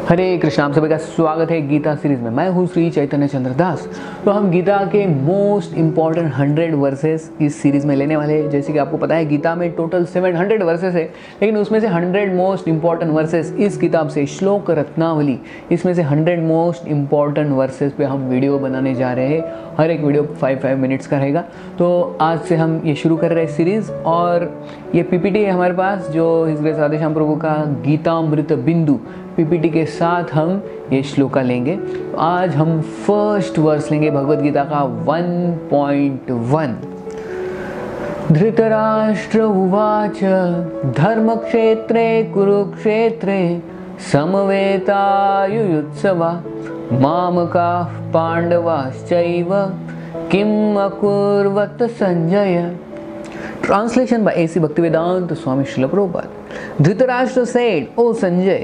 हरे कृष्ण, आप सभी का स्वागत है गीता सीरीज में। मैं हूँ श्री चैतन्य चंद्र दास। तो हम गीता के मोस्ट इंपॉर्टेंट 100 वर्सेस इस सीरीज में लेने वाले हैं। जैसे कि आपको पता है गीता में टोटल 700 वर्सेस है, लेकिन उसमें से 100 मोस्ट इंपॉर्टेंट वर्सेस इस किताब से श्लोक रत्नावली, इसमें से 100 मोस्ट इंपॉर्टेंट वर्सेस पे हम वीडियो बनाने जा रहे हैं। हर एक वीडियो 5-5 मिनट्स का रहेगा। तो आज से हम ये शुरू कर रहे हैं सीरीज़, और ये पीपीटी है हमारे पास जो हिज ग्रेस राधे श्याम प्रभु का गीतामृत बिंदु पीपीटी के साथ हम ये श्लोका लेंगे। आज हम फर्स्ट वर्स लेंगे भगवद गीता का 1.1। धृतराष्ट्र उवाच धर्मक्षेत्रे कुरुक्षेत्रे समवेतायुयुत्सवा मामकाः पांडवाश्चैव किम अकुर्वत Sanjaya. Translation by AC Bhaktivedanta Swami Srila Prabhupada. Dhritarashtra said, "O Sanjay,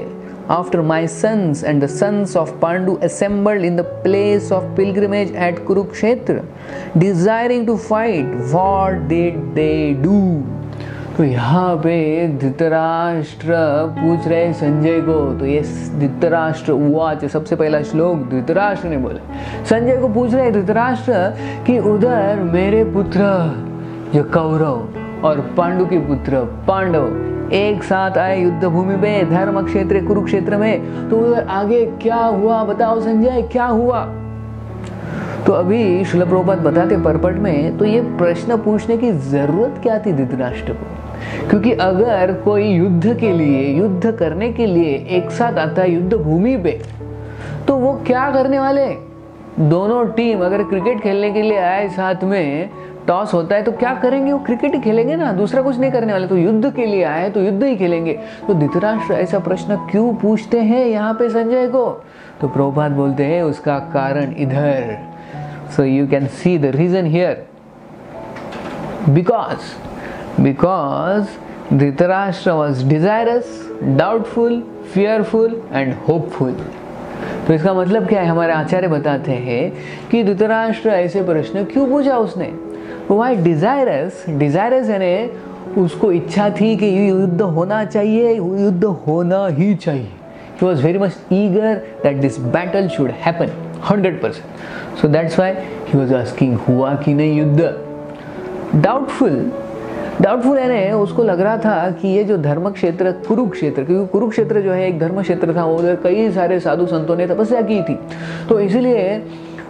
after my sons and the sons of Pandu assembled in the place of pilgrimage at Kurukshetra, desiring to fight, what did they do?" तो यहाँ पे धृतराष्ट्र पूछ रहे संजय को। तो ये धृतराष्ट्र उवाच, सबसे पहला श्लोक धृतराष्ट्र ने बोला। संजय को पूछ रहे धृतराष्ट्र कि उधर मेरे पुत्र जो कौरव और पांडु के पुत्र पांडव एक साथ आए युद्ध भूमि में धर्म क्षेत्र कुरुक्षेत्र में, तो उधर आगे क्या हुआ बताओ संजय, क्या हुआ? तो अभी श्रील प्रभुपाद बताते परपट में, तो ये प्रश्न पूछने की जरूरत क्या थी धृतराष्ट्र को? क्योंकि अगर कोई युद्ध के लिए, युद्ध करने के लिए एक साथ आता है युद्ध भूमि पे, तो वो क्या करने वाले? दोनों टीम अगर क्रिकेट खेलने के लिए आए, साथ में टॉस होता है, तो क्या करेंगे? वो क्रिकेट ही खेलेंगे ना, दूसरा कुछ नहीं करने वाले। तो युद्ध के लिए आए तो युद्ध ही खेलेंगे। तो धृतराष्ट्र ऐसा प्रश्न क्यों पूछते हैं यहाँ पे संजय को? तो प्रभुपाद बोलते हैं उसका कारण इधर। So you can see the reason here. Because Dhritarashtra was desirous, doubtful, fearful and hopeful. तो इसका मतलब क्या है? हमारे आचार्य बताते हैं कि धृतराष्ट्र ऐसे प्रश्न क्यों पूछा उसने। Y desirous? डिजायरस यानी उसको इच्छा थी कि युद्ध होना चाहिए, युद्ध होना ही चाहिए। He was very much eager that this battle should happen 100%. So that's why he was asking, हुआ कि नहीं युद्ध? डाउटफुल यानी उसको लग रहा था कि ये जो धर्म क्षेत्र कुरुक्षेत्र, क्योंकि कुरुक्षेत्र जो है एक धर्म क्षेत्र था, उधर कई सारे साधु संतों ने तपस्या की थी, तो इसीलिए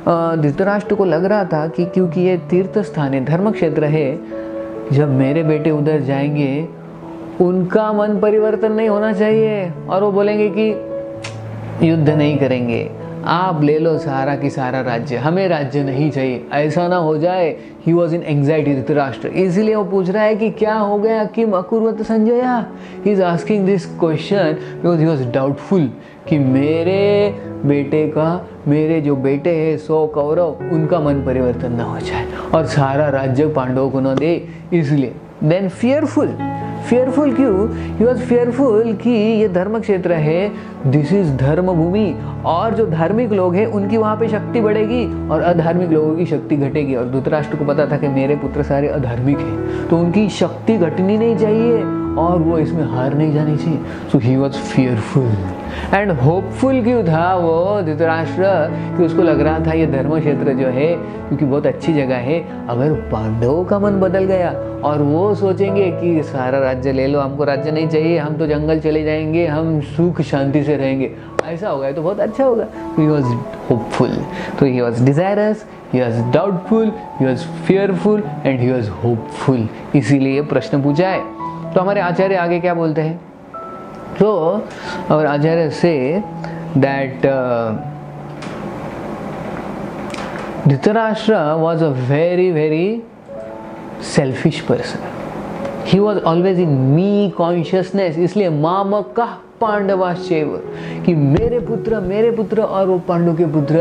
धृतराष्ट्र को लग रहा था कि क्योंकि ये तीर्थ स्थान है, धर्म क्षेत्र है, जब मेरे बेटे उधर जाएंगे उनका मन परिवर्तन नहीं होना चाहिए और वो बोलेंगे कि युद्ध नहीं करेंगे, आप ले लो सारा की सारा राज्य, हमें राज्य नहीं चाहिए, ऐसा ना हो जाए। He was in anxiety Dhritarashtra, इसीलिए वो पूछ रहा है कि क्या हो गया, किम अकुर्वत Sanjaya. He is asking this question because he was doubtful कि मेरे बेटे का, मेरे जो बेटे हैं 100 कौरव, उनका मन परिवर्तन ना हो जाए और सारा राज्य पांडवों को न दे, इसलिए। देन फियरफुल क्यों? ही वॉज फियरफुल कि ये धर्म क्षेत्र है, दिस इज धर्म भूमि, और जो धार्मिक लोग हैं उनकी वहाँ पे शक्ति बढ़ेगी और अधार्मिक लोगों की शक्ति घटेगी। और धृतराष्ट्र को पता था कि मेरे पुत्र सारे अधार्मिक हैं, तो उनकी शक्ति घटनी नहीं चाहिए और वो इसमें हार नहीं जानी चाहिए। So he was fearful and hopeful क्यों था वो धृतराष्ट्र? कि उसको लग रहा था ये धर्म क्षेत्र जो है, क्योंकि बहुत अच्छी जगह है, अगर पांडवों का मन बदल गया और वो सोचेंगे कि सारा राज्य ले लो, हमको राज्य नहीं चाहिए, हम तो जंगल चले जाएंगे, हम सुख शांति से रहेंगे, ऐसा होगा तो बहुत अच्छा होगा। तो ही वॉज होपफुल। तो he was desirous, he was doubtful, he was fearful and he was hopeful, इसीलिए प्रश्न पूछा है। तो हमारे आचार्य आगे क्या बोलते हैं? तो और आचार्य से that Dhritarashtra was a very selfish person. He was always in me consciousness, इसलिए मामका पांडवाश्चैव, कि मेरे पुत्र और वो पांडु के पुत्र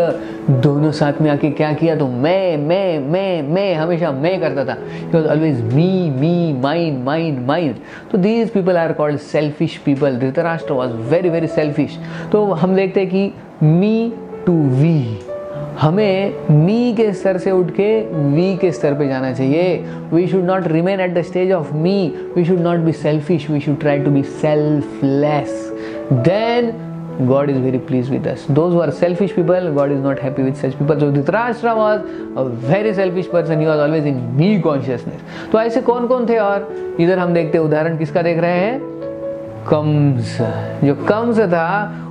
दोनों साथ में आके क्या किया? तो मैं हमेशा मैं करता था। He was always me, mine. तो these people are called selfish people. Dhritarashtra was very selfish. तो हम देखते हैं कि me to we, हमें मी के स्तर से उठ के वी के स्तर पे जाना चाहिए। We should not remain at the stage of me, we should not be selfish, we should try to be selfless. Then God is very pleased with us. Those who are selfish people, God is not happy with such people. So Dhritarashtra was a very selfish person. He was always in me consciousness. तो ऐसे कौन कौन थे? और इधर हम देखते हैं उदाहरण किसका देख रहे हैं? कंस। जो कंस था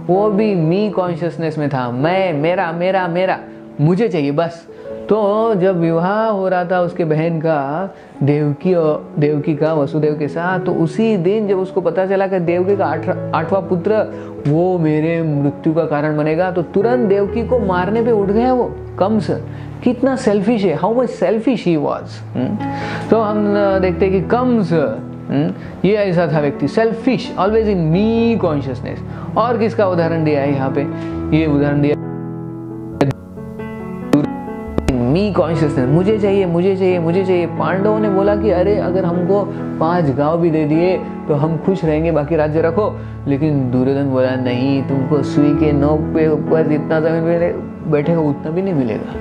वो भी मी कॉन्शियसनेस में था। मैं, मेरा मेरा मेरा, मुझे चाहिए बस। तो जब विवाह हो रहा था उसके बहन का देवकी का वसुदेव के साथ, तो उसी दिन जब उसको पता चला कि देवकी का आठवां पुत्र वो मेरे मृत्यु का कारण बनेगा, तो तुरंत देवकी को मारने पे उठ गया वो कंस। कितना सेल्फिश है, how much selfish he was. तो हम देखते हैं कि कंस ये ऐसा था व्यक्ति, selfish, always in me consciousness. और किसका उदाहरण दिया है यहाँ पे? ये उदाहरण दिया मी कॉन्शियसनेस, मुझे चाहिए मुझे चाहिए मुझे चाहिए। पांडवों ने बोला कि अरे अगर हमको 5 गांव भी दे दिए तो हम खुश रहेंगे, बाकी राज्य रखो। लेकिन दुर्योधन बोला नहीं, तुमको सुई के नोक पे ऊपर जितना समय बैठेगा उतना भी नहीं मिलेगा।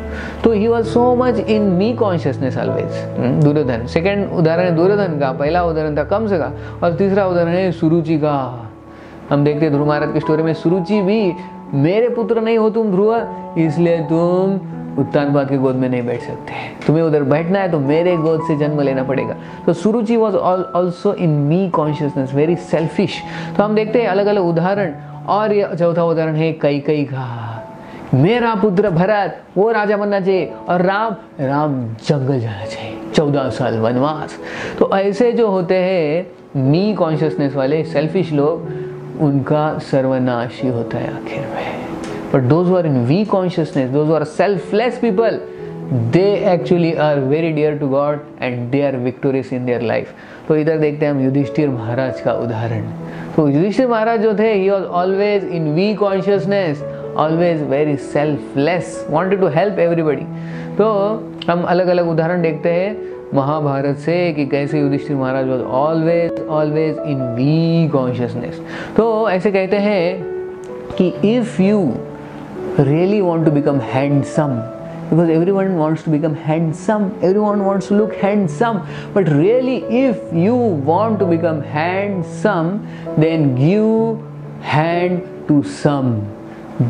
तो he was so much in me consciousness always. Duryodhana. Second उदाहरण है दुर्योधन का, पहला उदाहरण था कंस का, और तीसरा उदाहरण है सुरुचि का। हम देखते हैं ध्रुव महाराज की स्टोरी में, सुरुचि भी मेरे पुत्र नहीं हो तुम ध्रुव, इसलिए तुम उत्तानपाद की गोद में नहीं बैठ सकते, तुम्हें उधर बैठना है तो मेरे गोद से जन्म लेना पड़ेगा। तो Suruchi was also in me consciousness, very selfish. तो हम देखते हैं अलग अलग उदाहरण। और ये चौथा उदाहरण है कैकेयी का। मेरा पुत्र भरत वो राजा बनना चाहिए, और राम जंगल जाना चाहिए, 14 साल वनवास। तो ऐसे जो होते हैं मी कॉन्शियसनेस वाले सेल्फिश लोग, उनका सर्वनाश ही होता है आखिर में। But those who are in we consciousness, those who are selfless people, they actually are very dear to God and they are victorious in their life. तो इधर देखते हैं हम युधिष्ठिर महाराज का उदाहरण। तो युधिष्ठिर महाराज जो थे, he was always in we consciousness, always very selfless, wanted to help everybody. तो हम अलग अलग उदाहरण देखते हैं महाभारत से कि कैसे युधिष्ठिर महाराज was always in we consciousness। तो ऐसे कहते हैं कि if you really want to become handsome, because everyone wants to become handsome, everyone wants to look handsome, but really if you want to become handsome, then give hand to some,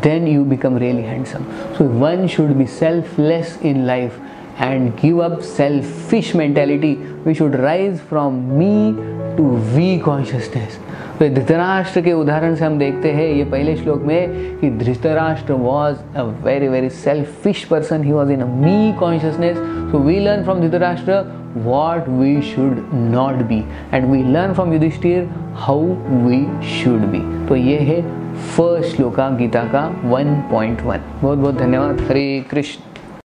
then you become really handsome. So one should be selfless in life and give up selfish mentality. We should rise from me to we consciousness. तो धृतराष्ट्र के उदाहरण से हम देखते हैं ये पहले श्लोक में कि Dhritarashtra was a very very selfish person, he was in a me consciousness. So we learn from Dhritarashtra what we should not be and we learn from Yudhishthira how we should be। तो ये है फर्स्ट श्लोका गीता का 1.1। बहुत बहुत धन्यवाद। हरे कृष्ण।